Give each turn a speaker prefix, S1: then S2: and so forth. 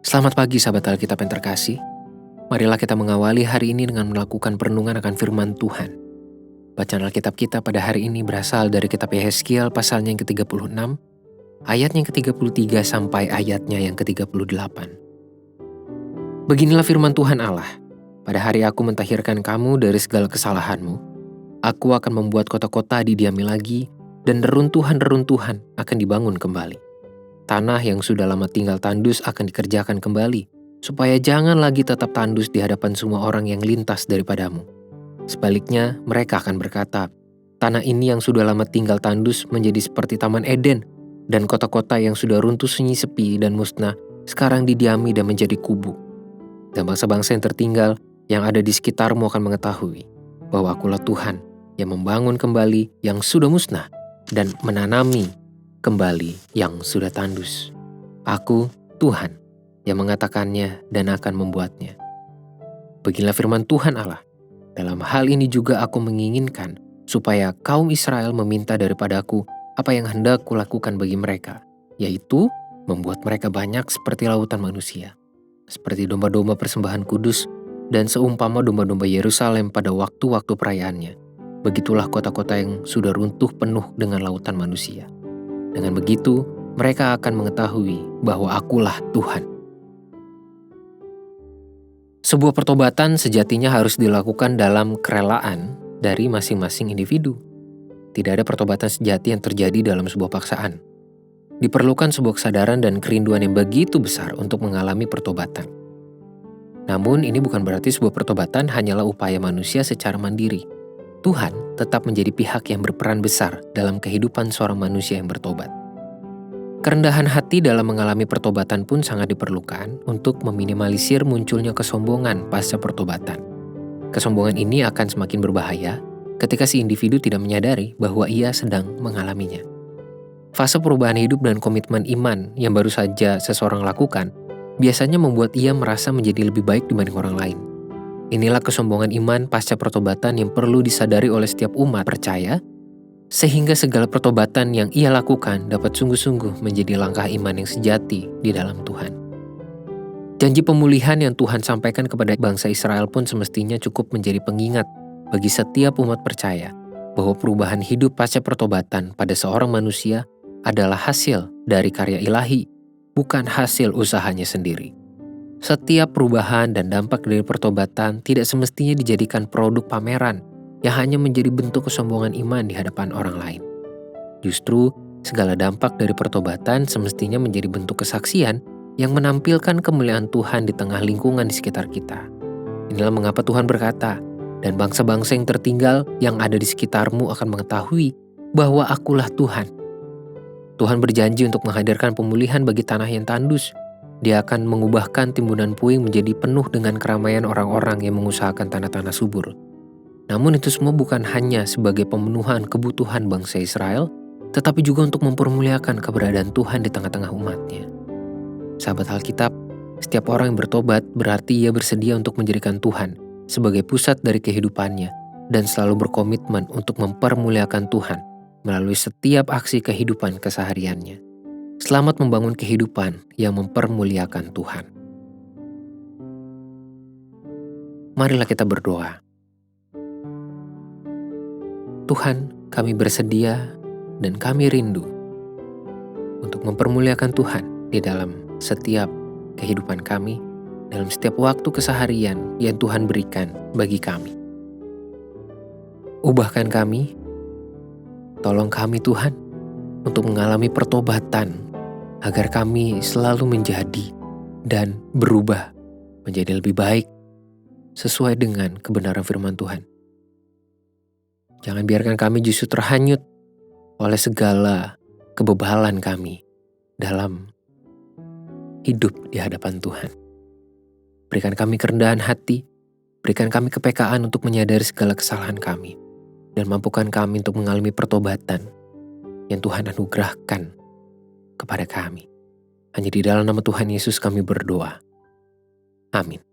S1: Selamat pagi sahabat Alkitab yang terkasih. Marilah kita mengawali hari ini dengan melakukan perenungan akan firman Tuhan. Bacaan Alkitab kita pada hari ini berasal dari kitab Yehezkiel pasalnya yang ke-36, ayatnya yang ke-33 sampai ayatnya yang ke-38. Beginilah firman Tuhan Allah, pada hari aku mentahirkan kamu dari segala kesalahanmu. Aku akan membuat kota-kota didiami lagi, dan reruntuhan-reruntuhan akan dibangun kembali. Tanah yang sudah lama tinggal tandus akan dikerjakan kembali, supaya jangan lagi tetap tandus di hadapan semua orang yang lintas daripadamu. Sebaliknya, mereka akan berkata, tanah ini yang sudah lama tinggal tandus menjadi seperti Taman Eden, dan kota-kota yang sudah runtuh sunyi sepi dan musnah, sekarang didiami dan menjadi kubu. Dan bangsa-bangsa yang tertinggal yang ada di sekitarmu akan mengetahui bahwa akulah Tuhan yang membangun kembali yang sudah musnah dan menanami kembali yang sudah tandus. Aku, Tuhan, yang mengatakannya dan akan membuatnya. Beginilah firman Tuhan Allah. Dalam hal ini juga aku menginginkan supaya kaum Israel meminta daripadaku apa yang hendak kulakukan bagi mereka, yaitu membuat mereka banyak seperti lautan manusia, seperti domba-domba persembahan kudus, dan seumpama domba-domba Yerusalem pada waktu-waktu perayaannya. Begitulah kota-kota yang sudah runtuh penuh dengan lautan manusia. Dengan begitu, mereka akan mengetahui bahwa akulah Tuhan. Sebuah pertobatan sejatinya harus dilakukan dalam kerelaan dari masing-masing individu. Tidak ada pertobatan sejati yang terjadi dalam sebuah paksaan. Diperlukan sebuah kesadaran dan kerinduan yang begitu besar untuk mengalami pertobatan. Namun, ini bukan berarti sebuah pertobatan hanyalah upaya manusia secara mandiri. Tuhan tetap menjadi pihak yang berperan besar dalam kehidupan seorang manusia yang bertobat. Kerendahan hati dalam mengalami pertobatan pun sangat diperlukan untuk meminimalisir munculnya kesombongan pasca pertobatan. Kesombongan ini akan semakin berbahaya ketika si individu tidak menyadari bahwa ia sedang mengalaminya. Fase perubahan hidup dan komitmen iman yang baru saja seseorang lakukan biasanya membuat ia merasa menjadi lebih baik dibanding orang lain. Inilah kesombongan iman pasca pertobatan yang perlu disadari oleh setiap umat percaya, sehingga segala pertobatan yang ia lakukan dapat sungguh-sungguh menjadi langkah iman yang sejati di dalam Tuhan. Janji pemulihan yang Tuhan sampaikan kepada bangsa Israel pun semestinya cukup menjadi pengingat bagi setiap umat percaya bahwa perubahan hidup pasca pertobatan pada seorang manusia adalah hasil dari karya ilahi, bukan hasil usahanya sendiri. Setiap perubahan dan dampak dari pertobatan tidak semestinya dijadikan produk pameran yang hanya menjadi bentuk kesombongan iman di hadapan orang lain. Justru, segala dampak dari pertobatan semestinya menjadi bentuk kesaksian yang menampilkan kemuliaan Tuhan di tengah lingkungan di sekitar kita. Inilah mengapa Tuhan berkata, dan bangsa-bangsa yang tertinggal yang ada di sekitarmu akan mengetahui bahwa akulah Tuhan. Tuhan berjanji untuk menghadirkan pemulihan bagi tanah yang tandus. Dia akan mengubahkan timbunan puing menjadi penuh dengan keramaian orang-orang yang mengusahakan tanah-tanah subur. Namun itu semua bukan hanya sebagai pemenuhan kebutuhan bangsa Israel, tetapi juga untuk mempermuliakan keberadaan Tuhan di tengah-tengah umatnya. Sahabat Alkitab, setiap orang yang bertobat berarti ia bersedia untuk menjadikan Tuhan sebagai pusat dari kehidupannya dan selalu berkomitmen untuk mempermuliakan Tuhan melalui setiap aksi kehidupan kesehariannya. Selamat membangun kehidupan yang mempermuliakan Tuhan. Marilah kita berdoa. Tuhan, kami bersedia dan kami rindu untuk mempermuliakan Tuhan di dalam setiap kehidupan kami, dalam setiap waktu keseharian yang Tuhan berikan bagi kami. Ubahkan kami, tolong kami Tuhan, untuk mengalami pertobatan, agar kami selalu menjadi dan berubah menjadi lebih baik sesuai dengan kebenaran firman Tuhan. Jangan biarkan kami justru terhanyut oleh segala kebebalan kami dalam hidup di hadapan Tuhan. Berikan kami kerendahan hati, berikan kami kepekaan untuk menyadari segala kesalahan kami, dan mampukan kami untuk mengalami pertobatan yang Tuhan anugerahkan kepada kami. Hanya di dalam nama Tuhan Yesus kami berdoa. Amin.